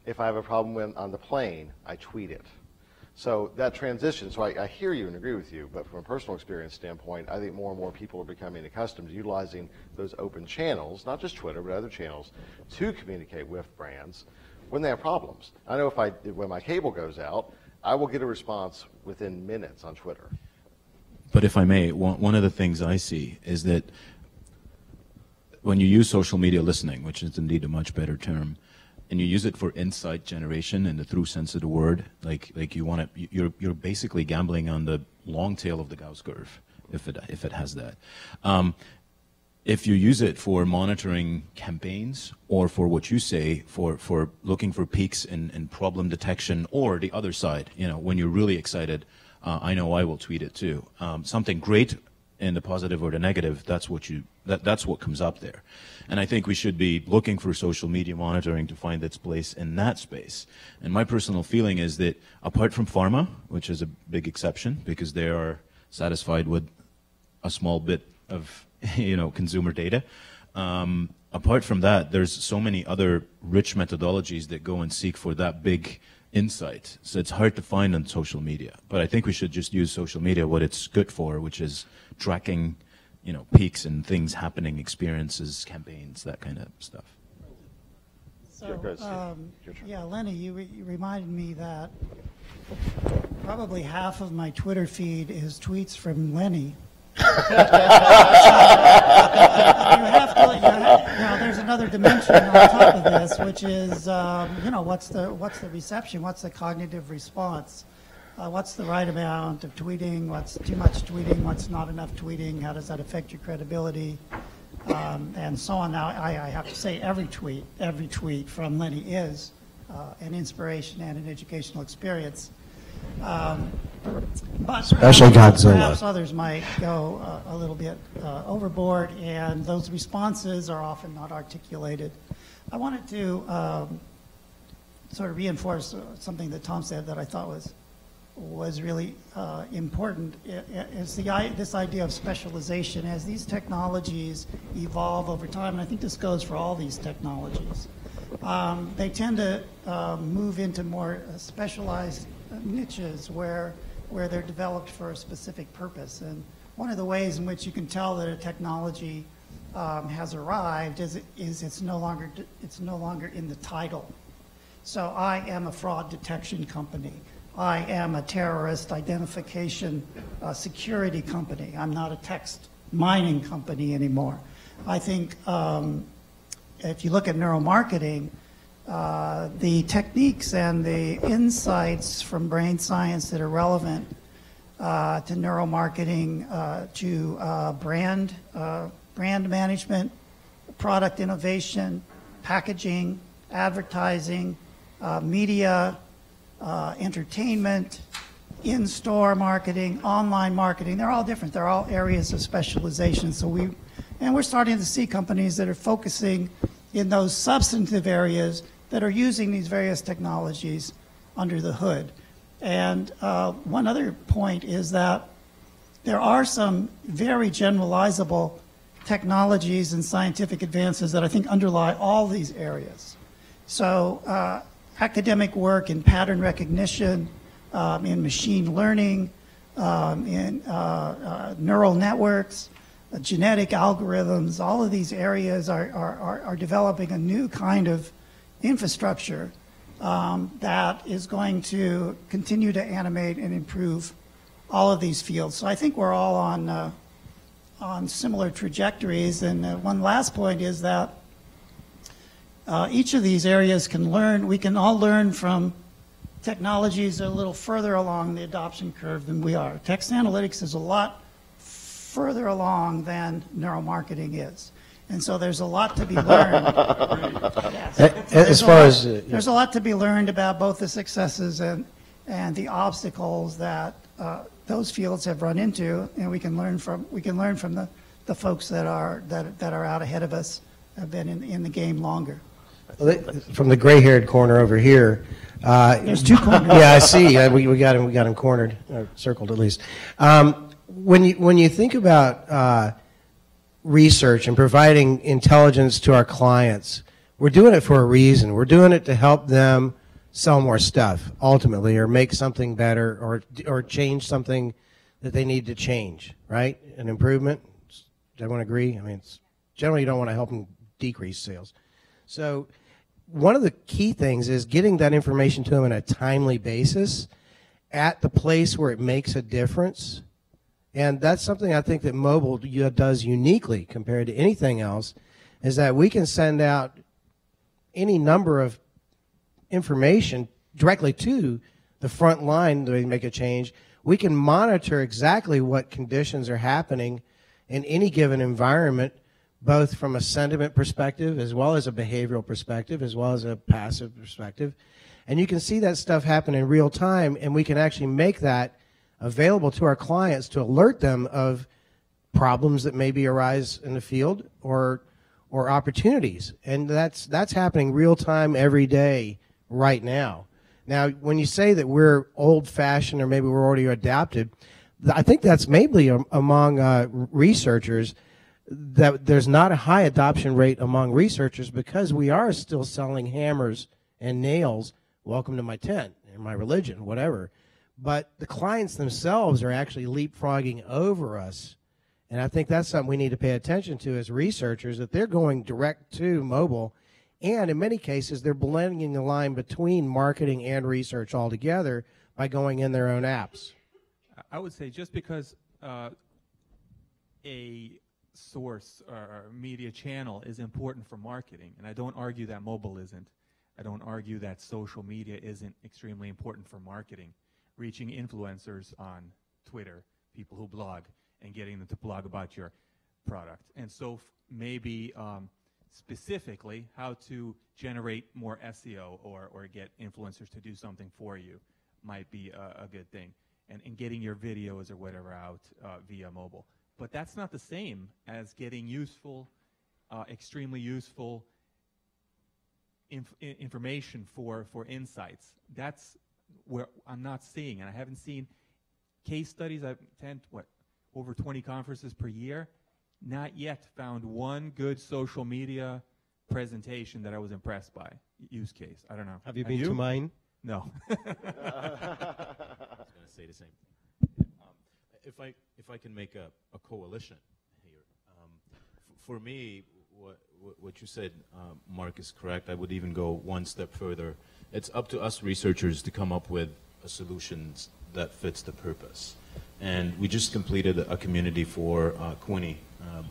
If I have a problem on the plane, I tweet it. So that transition, so I hear you and agree with you, but from a personal experience standpoint, I think more and more people are becoming accustomed to utilizing those open channels, not just Twitter, but other channels, to communicate with brands when they have problems. I know when my cable goes out, I will get a response within minutes on Twitter. But if I may, one of the things I see is that when you use social media listening, which is indeed a much better term, and you use it for insight generation in the true sense of the word, like you're basically gambling on the long tail of the Gauss curve, if it has that. If you use it for monitoring campaigns, or for what you say, for looking for peaks in problem detection, or the other side, when you're really excited, I know I will tweet it too. Something great in the positive or the negative, that's what comes up there. And I think we should be looking for social media monitoring to find its place in that space. And my personal feeling is that apart from pharma, which is a big exception because they are satisfied with a small bit of consumer data, apart from that, there's so many other rich methodologies that go and seek for that big insight. So it's hard to find on social media. But I think we should just use social media what it's good for, which is tracking peaks and things happening, experiences, campaigns, that kind of stuff. So, yeah, Lenny, you reminded me that probably half of my Twitter feed is tweets from Lenny. There's another dimension on top of this, which is, what's the reception? What's the cognitive response? What's the right amount of tweeting? What's too much tweeting? What's not enough tweeting? How does that affect your credibility? And so on. Now, I have to say, every tweet from Lenny is an inspiration and an educational experience. But especially Godzilla. Perhaps others might go a little bit overboard, and those responses are often not articulated. I wanted to sort of reinforce something that Tom said that I thought was really important. Is this idea of specialization. As these technologies evolve over time, and I think this goes for all these technologies, they tend to move into more specialized niches where they're developed for a specific purpose. And one of the ways in which you can tell that a technology has arrived is it's no longer in the title. So I am a fraud detection company. I am a terrorist identification security company. I'm not a text mining company anymore. I think if you look at neuromarketing, the techniques and the insights from brain science that are relevant to neuromarketing, to brand management, product innovation, packaging, advertising, media, entertainment, in-store marketing, online marketing, they're all different. They're all areas of specialization. So we're starting to see companies that are focusing in those substantive areas that are using these various technologies under the hood. And one other point is that there are some very generalizable technologies and scientific advances that I think underlie all these areas. So academic work in pattern recognition, in machine learning, in neural networks, genetic algorithms, all of these areas are developing a new kind of infrastructure that is going to continue to animate and improve all of these fields. So I think we're all on similar trajectories. And one last point is that each of these areas can learn, we can all learn from technologies that are a little further along the adoption curve than we are. Text analytics is a lot further along than neuromarketing is. And so there's a lot to be learned. Yes. There's a lot to be learned about both the successes and the obstacles that those fields have run into, and we can learn from the folks that are out ahead of us, have been in the game longer. From the gray-haired corner over here. There's two corners. Yeah, I see. We got him cornered, or circled at least. When you think about research and providing intelligence to our clients, we're doing it for a reason. We're doing it to help them sell more stuff ultimately, or make something better, or change something that they need to change, right? An improvement. Does everyone agree? I mean, it's, generally you don't want to help them decrease sales. So one of the key things is getting that information to them on a timely basis at the place where it makes a difference. And that's something I think that mobile does uniquely compared to anything else, is that we can send out any number of information directly to the front line to make a change. We can monitor exactly what conditions are happening in any given environment, both from a sentiment perspective as well as a behavioral perspective as well as a passive perspective. And you can see that stuff happen in real time, and we can actually make that available to our clients to alert them of problems that maybe arise in the field or opportunities. And that's happening real time every day right now. Now, when you say that we're old-fashioned or maybe we're already adapted, I think that's maybe among researchers, that there's not a high adoption rate among researchers because we are still selling hammers and nails. Welcome to my tent, or my religion, whatever. But the clients themselves are actually leapfrogging over us. And I think that's something we need to pay attention to as researchers, that they're going direct to mobile. And in many cases, they're blending the line between marketing and research altogether by going in their own apps. I would say just because a source or media channel is important for marketing, and I don't argue that mobile isn't. I don't argue that social media isn't extremely important for marketing. Reaching influencers on Twitter, people who blog, and getting them to blog about your product. And so maybe specifically how to generate more SEO or get influencers to do something for you might be a good thing. And getting your videos or whatever out via mobile. But that's not the same as getting useful, extremely useful information for InSites. That's where I'm not seeing, and I haven't seen case studies. I attend, over 20 conferences per year. Not yet found one good social media presentation that I was impressed by. Use case. I don't know. Have you been to mine? No. I was going to say the same thing. If I can make a coalition here, for me, what you said, Mark, is correct. I would even go one step further. It's up to us researchers to come up with a solution that fits the purpose. And we just completed a community for Quinny,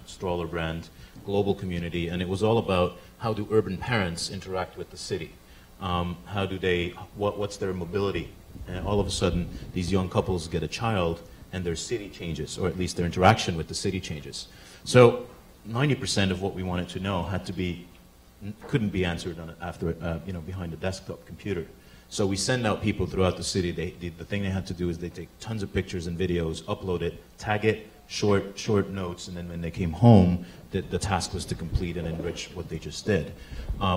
stroller brand, global community, and it was all about how do urban parents interact with the city. How do they, what's their mobility? And all of a sudden, these young couples get a child, and their city changes, or at least their interaction with the city changes. So 90% of what we wanted to know couldn't be answered after behind a desktop computer. So we send out people throughout the city. The thing they had to do is they take tons of pictures and videos, upload it, tag it, short notes, and then when they came home, the task was to complete and enrich what they just did.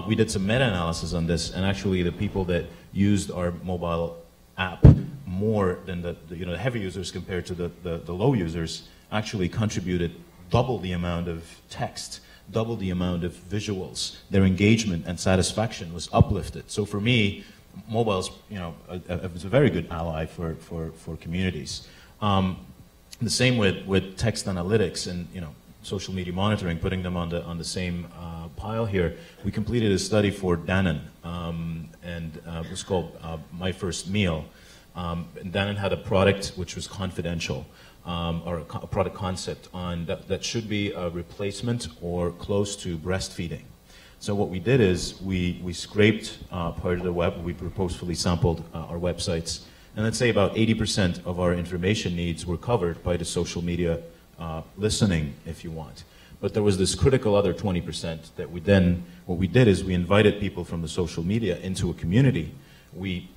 We did some meta-analysis on this, and actually the people that used our mobile app more than the heavy users compared to the low users actually contributed double the amount of text, double the amount of visuals. Their engagement and satisfaction was uplifted. So for me, mobile's is a very good ally for communities. The same with text analytics and social media monitoring, putting them on the same pile here. We completed a study for Danone, and it was called My First Meal. And Danone had a product which was confidential, or a product concept that should be a replacement or close to breastfeeding. So what we did is we scraped part of the web. We purposefully sampled our websites, and let's say about 80% of our information needs were covered by the social media listening, if you want. But there was this critical other 20% that what we did is we invited people from the social media into a community. We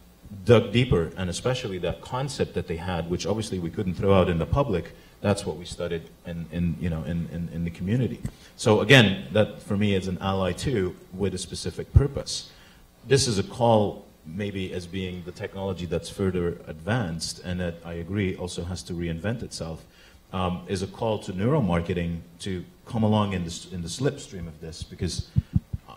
dug deeper, and especially that concept that they had, which obviously we couldn't throw out in the public. That's what we studied in the community. So again, that for me is an ally too, with a specific purpose. This is a call maybe as being the technology that's further advanced, and that I agree also has to reinvent itself, is a call to neuromarketing to come along in the slipstream of this, because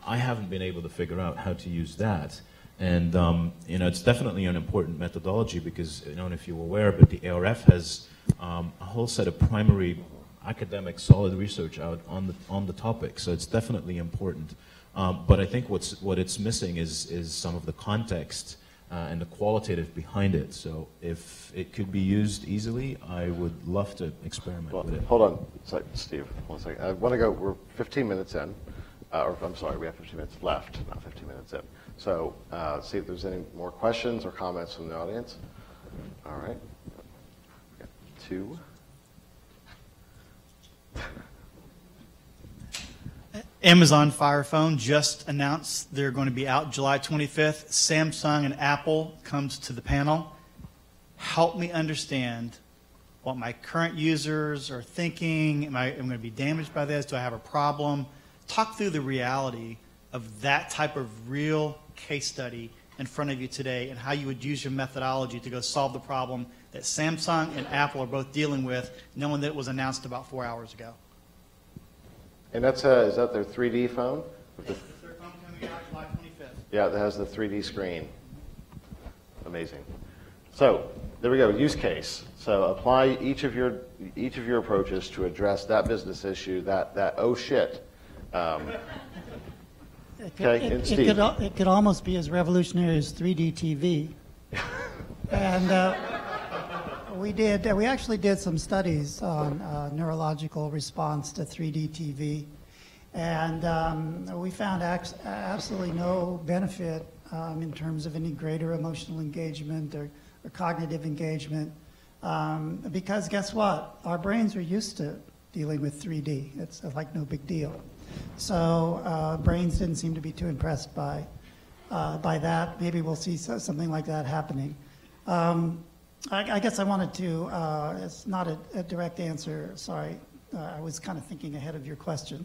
I haven't been able to figure out how to use that. And it's definitely an important methodology because, I don't know if you're aware, but the ARF has a whole set of primary academic solid research out on the topic. So it's definitely important. But I think what it's missing is some of the context and the qualitative behind it. So if it could be used easily, I would love to experiment with it. Hold on, Steve. 1 second. I want to go. We're 15 minutes in, or I'm sorry, we have 15 minutes left, not 15 minutes in. So see if there's any more questions or comments from the audience. All right. We got 2. Amazon Fire Phone just announced they're going to be out July 25th. Samsung and Apple comes to the panel. Help me understand what my current users are thinking. Am I going to be damaged by this? Do I have a problem? Talk through the reality of that type of real case study in front of you today and how you would use your methodology to go solve the problem that Samsung and Apple are both dealing with, knowing that it was announced about 4 hours ago. And that's is that their 3D phone? Yes, it's their phone coming out July 25th. Yeah, that has the 3D screen. Amazing. So there we go. Use case. So apply each of your approaches to address that business issue. That oh shit. It could almost be as revolutionary as 3D TV. And we actually did some studies on neurological response to 3D TV, and we found absolutely no benefit in terms of any greater emotional engagement or cognitive engagement, because guess what? Our brains are used to dealing with 3D. It's like no big deal. So brains didn't seem to be too impressed by that. Maybe we'll see something like that happening. I guess I wanted to, it's not a direct answer, sorry. I was kind of thinking ahead of your question.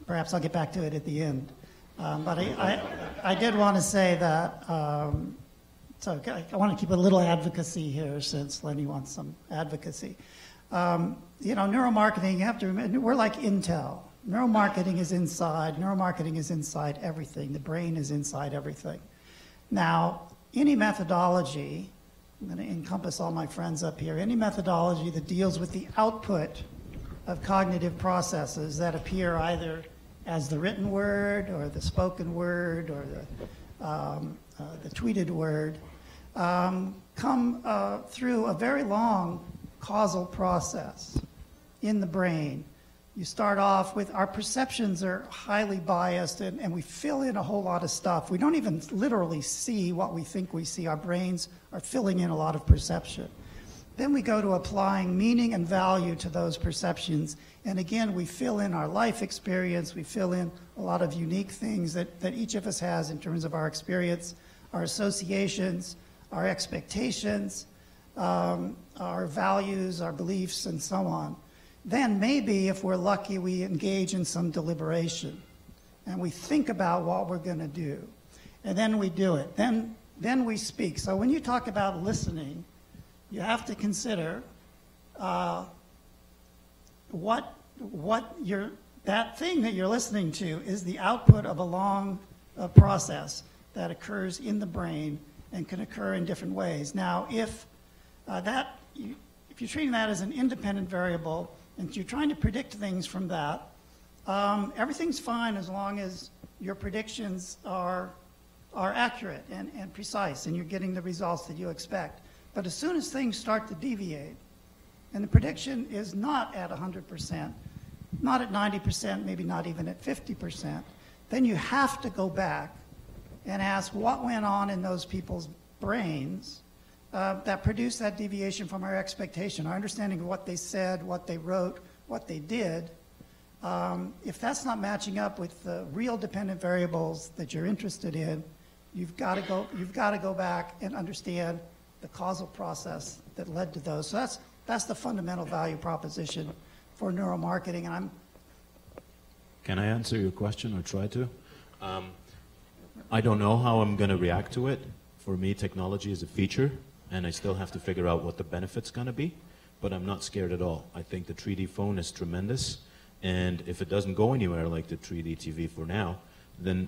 Perhaps I'll get back to it at the end. But I did want to say that, so I want to keep a little advocacy here since Lenny wants some advocacy. Neuromarketing, you have to remember, we're like Intel. Neuromarketing is inside everything. The brain is inside everything. Now, any methodology, I'm going to encompass all my friends up here, any methodology that deals with the output of cognitive processes that appear either as the written word or the spoken word or the tweeted word, come through a very long causal process in the brain. You start off with, our perceptions are highly biased and we fill in a whole lot of stuff. We don't even literally see what we think we see. Our brains are filling in a lot of perception. Then we go to applying meaning and value to those perceptions. And again, we fill in our life experience. We fill in a lot of unique things that each of us has in terms of our experience, our associations, our expectations, our values, our beliefs, and so on. Then maybe, if we're lucky, we engage in some deliberation and we think about what we're going to do. And then we do it. Then we speak. So when you talk about listening, you have to consider that thing that you're listening to is the output of a long process that occurs in the brain and can occur in different ways. Now, if you're treating that as an independent variable, and you're trying to predict things from that, everything's fine as long as your predictions are accurate and precise and you're getting the results that you expect. But as soon as things start to deviate and the prediction is not at 100%, not at 90%, maybe not even at 50%, then you have to go back and ask what went on in those people's brains that produced that deviation from our expectation, our understanding of what they said, what they wrote, what they did. If that's not matching up with the real dependent variables that you're interested in, you've got to go back and understand the causal process that led to those. So that's the fundamental value proposition for neuromarketing. And Can I answer your question or try to? I don't know how I'm going to react to it. For me, technology is a feature, and I still have to figure out what the benefit's going to be, but I'm not scared at all. I think the 3D phone is tremendous, and if it doesn't go anywhere like the 3D TV for now, then...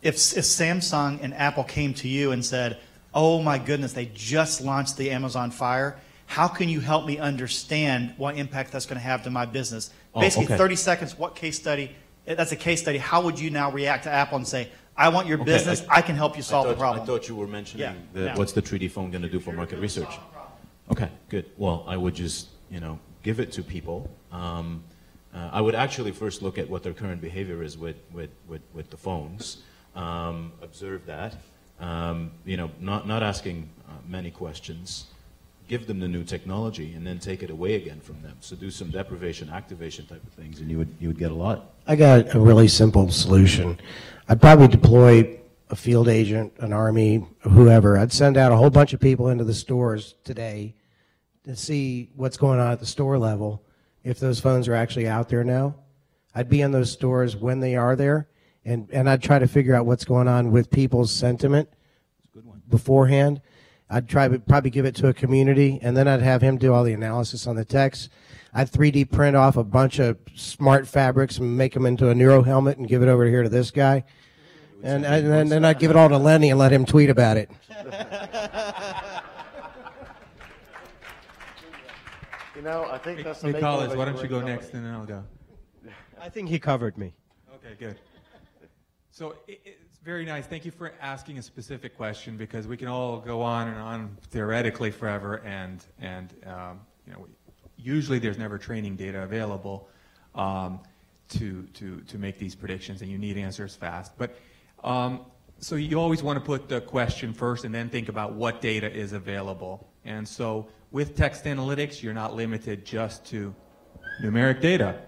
if Samsung and Apple came to you and said, oh my goodness, they just launched the Amazon Fire, how can you help me understand what impact that's going to have to my business? Basically, okay. 30 seconds, what case study, that's a case study, how would you now react to Apple and say, I want your business, I can help you solve the problem? I thought you were mentioning Yeah. what's the 3D phone going to do for market research. Okay, good. Well, I would just, give it to people. I would actually first look at what their current behavior is with the phones, observe that, not asking many questions, give them the new technology, and then take it away again from them. So do some deprivation, activation type of things, and you would get a lot. I got a really simple solution. I'd probably deploy a field agent, an army, whoever. I'd send out a whole bunch of people into the stores today to see what's going on at the store level, if those phones are actually out there now. I'd be in those stores when they are there, and I'd try to figure out what's going on with people's sentiment beforehand. I'd probably give it to a community, and then I'd have him do all the analysis on the text. I'd 3D print off a bunch of smart fabrics and make them into a neuro helmet and give it over here to this guy. And then I'd give it all to Lenny and let him tweet about it. I think that's the Michalis, why don't you go next and then I'll go. I think he covered me. Okay, good. So it's very nice. Thank you for asking a specific question, because we can all go on and on theoretically forever, and usually there's never training data available to make these predictions, and you need answers fast. But so you always want to put the question first and then think about what data is available. And so with text analytics, you're not limited just to numeric data.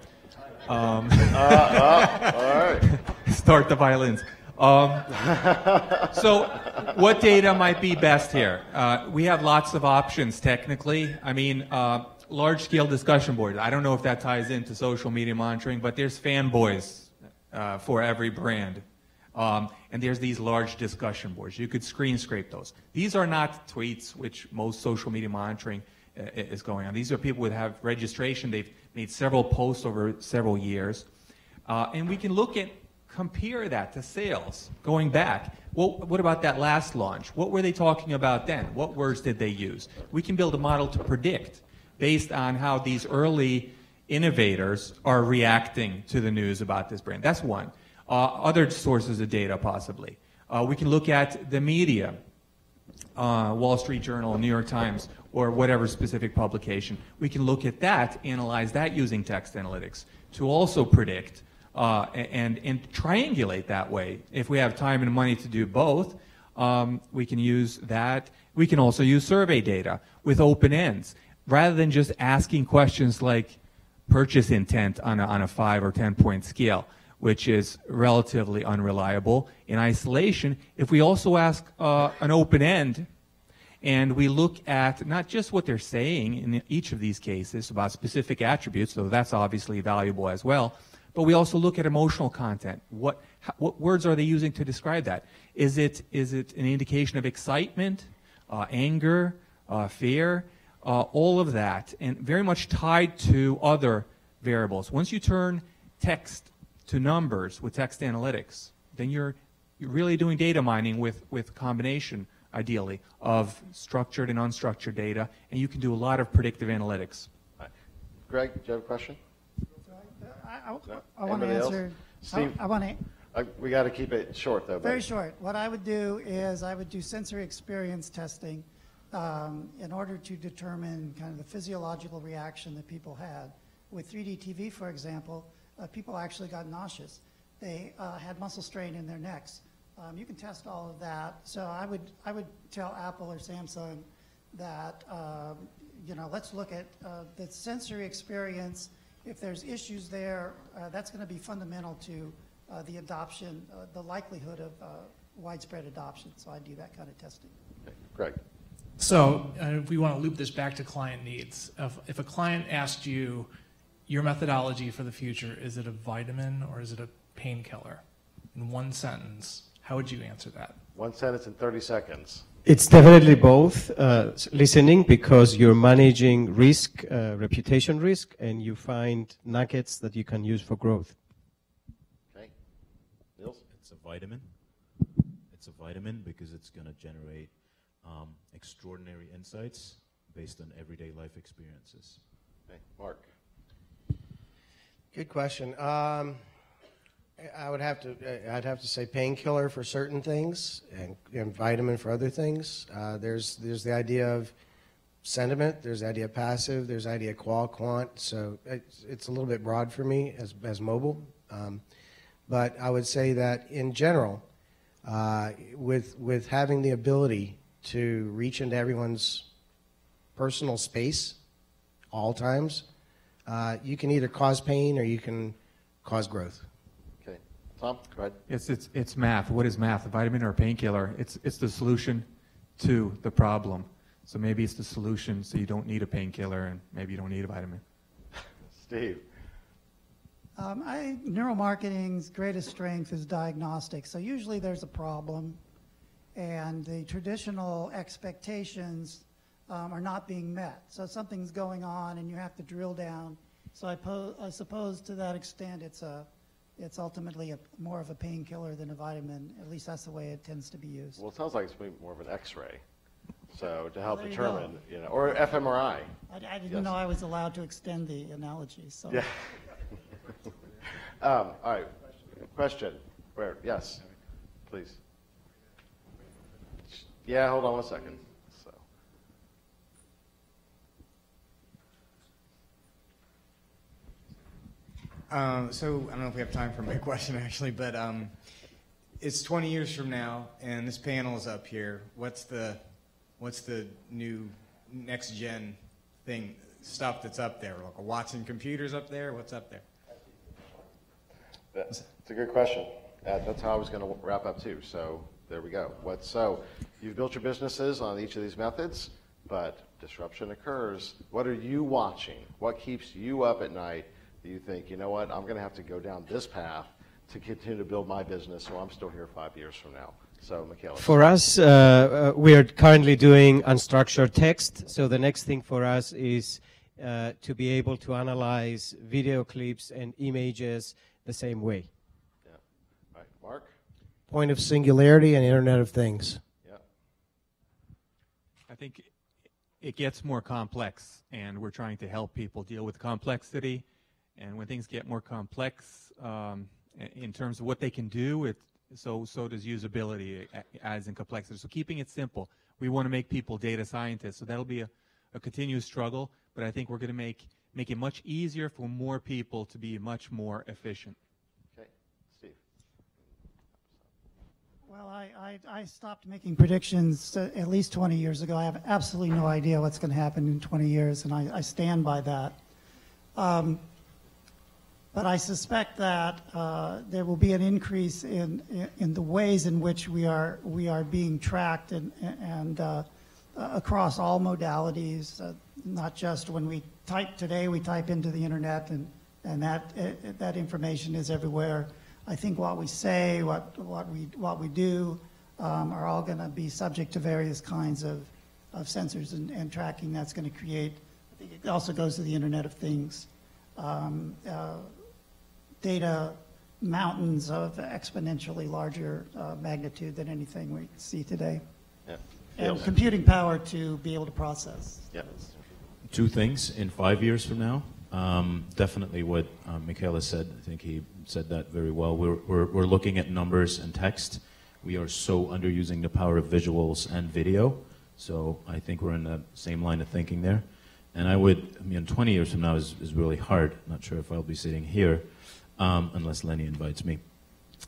all right. Start the violins. So what data might be best here? We have lots of options technically. I mean, large-scale discussion boards. I don't know if that ties into social media monitoring, but there's fanboys for every brand. And there's these large discussion boards. You could screen scrape those. These are not tweets, which most social media monitoring is going on. These are people that have registration. They've made several posts over several years. And we can look at, compare that to sales going back. Well, what about that last launch? What were they talking about then? What words did they use? We can build a model to predict based on how these early innovators are reacting to the news about this brand. That's one. Other sources of data, possibly. We can look at the media, Wall Street Journal, New York Times, or whatever specific publication. We can look at that, analyze that using text analytics to also predict and triangulate that way. If we have time and money to do both, we can use that. We can also use survey data with open ends. Rather than just asking questions like purchase intent on a 5 or 10 point scale, which is relatively unreliable in isolation, if we also ask an open end and we look at not just what they're saying in each of these cases about specific attributes, so that's obviously valuable as well, but we also look at emotional content. What words are they using to describe that? Is it an indication of excitement, anger, fear, all of that, and very much tied to other variables. Once you turn text to numbers with text analytics, then you're really doing data mining with combination, ideally, of structured and unstructured data, and you can do a lot of predictive analytics. Right. Greg, do you have a question? I want to answer. Steve, I want to. We got to keep it short, though. Very short. What I would do is I would do sensory experience testing in order to determine kind of the physiological reaction that people had. With 3D TV, for example, people actually got nauseous. They had muscle strain in their necks. You can test all of that. So I would tell Apple or Samsung that let's look at the sensory experience. If there's issues there, that's going to be fundamental to the adoption, the likelihood of widespread adoption. So I do that kind of testing. Okay. Greg. So if we want to loop this back to client needs, if a client asked you, your methodology for the future, is it a vitamin or is it a painkiller? In one sentence, how would you answer that? One sentence in 30 seconds. It's definitely both. Listening, because you're managing risk, reputation risk, and you find nuggets that you can use for growth. Okay. Niels? It's a vitamin. it's a vitamin because it's going to generate extraordinary insights based on everyday life experiences. Okay, Mark. Good question. I'd have to say painkiller for certain things and vitamin for other things. There's the idea of sentiment. There's the idea of passive. There's the idea of quant. So it's a little bit broad for me as mobile. But I would say that in general, with having the ability to reach into everyone's personal space all times, you can either cause pain or you can cause growth. Okay, Tom, go ahead. It's math. What is math? A vitamin or a painkiller? It's the solution to the problem. So maybe it's the solution so you don't need a painkiller and maybe you don't need a vitamin. Steve. Neuromarketing's greatest strength is diagnostic. So usually there's a problem, and the traditional expectations are not being met. So something's going on, and you have to drill down. So I suppose to that extent, it's ultimately more of a painkiller than a vitamin. At least that's the way it tends to be used. Well, it sounds like it's maybe more of an X-ray. So to help There you determine, or fMRI. I didn't know I was allowed to extend the analogy. So. Yeah. All right. Question. Where? Yes. Please. Yeah. Hold on one second. So I don't know if we have time for my question actually, but it's 20 years from now, and this panel is up here. What's the new next gen thing, stuff that's up there? Like a Watson computers up there? What's up there? That's a good question. That's how I was going to wrap up too. So there we go. So you've built your businesses on each of these methods, but disruption occurs. What are you watching? What keeps you up at night? Do you think, you know what, I'm going to have to go down this path to continue to build my business so I'm still here 5 years from now? So, Michalis. For us, we are currently doing unstructured text. So the next thing for us is to be able to analyze video clips and images the same way. Yeah. All right, Mark? Point of singularity and Internet of Things. Yeah. I think it gets more complex, and we're trying to help people deal with complexity. And when things get more complex in terms of what they can do, so does usability as in complexity. So keeping it simple. We want to make people data scientists, so that'll be a continuous struggle, but I think we're going to make it much easier for more people to be much more efficient. Okay. Steve? Well, I stopped making predictions at least 20 years ago. I have absolutely no idea what's going to happen in 20 years, and I stand by that. But I suspect that there will be an increase in the ways in which we are being tracked and across all modalities. Not just when we type today, we type into the internet, and that information is everywhere. I think what we say, what we do, are all going to be subject to various kinds of sensors and tracking. That's going to create. I think it also goes to the Internet of Things. Data mountains of exponentially larger magnitude than anything we see today. Yeah. And computing power to be able to process. Yeah. Two things in 5 years from now. Definitely what Michalis said. I think he said that very well. We're looking at numbers and text. We are so underusing the power of visuals and video. So I think we're in the same line of thinking there. And 20 years from now is really hard. Not sure if I'll be sitting here. Unless Lenny invites me.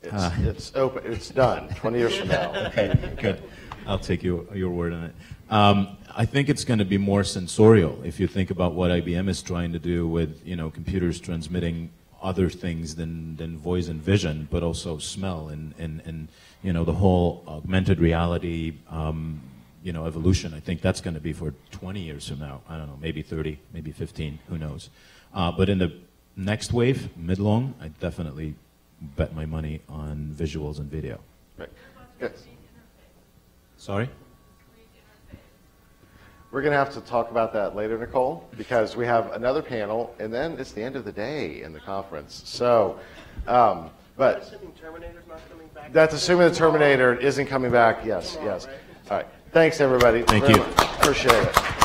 It's open. It's done. 20 years from now. Okay, good. I'll take your word on it. I think it's going to be more sensorial. If you think about what IBM is trying to do with computers transmitting other things than voice and vision, but also smell and the whole augmented reality evolution. I think that's going to be for 20 years from now. I don't know, maybe 30, maybe 15. Who knows? But in the next wave, mid-long, I definitely bet my money on visuals and video. Right. Good. Sorry? We're going to have to talk about that later, Nicole, because we have another panel, and then it's the end of the day in the conference. So But assuming Terminator's not coming back? that's assuming the Terminator isn't coming back. Yes, yes. All right. Thanks, everybody. Thank very you. much. Appreciate it.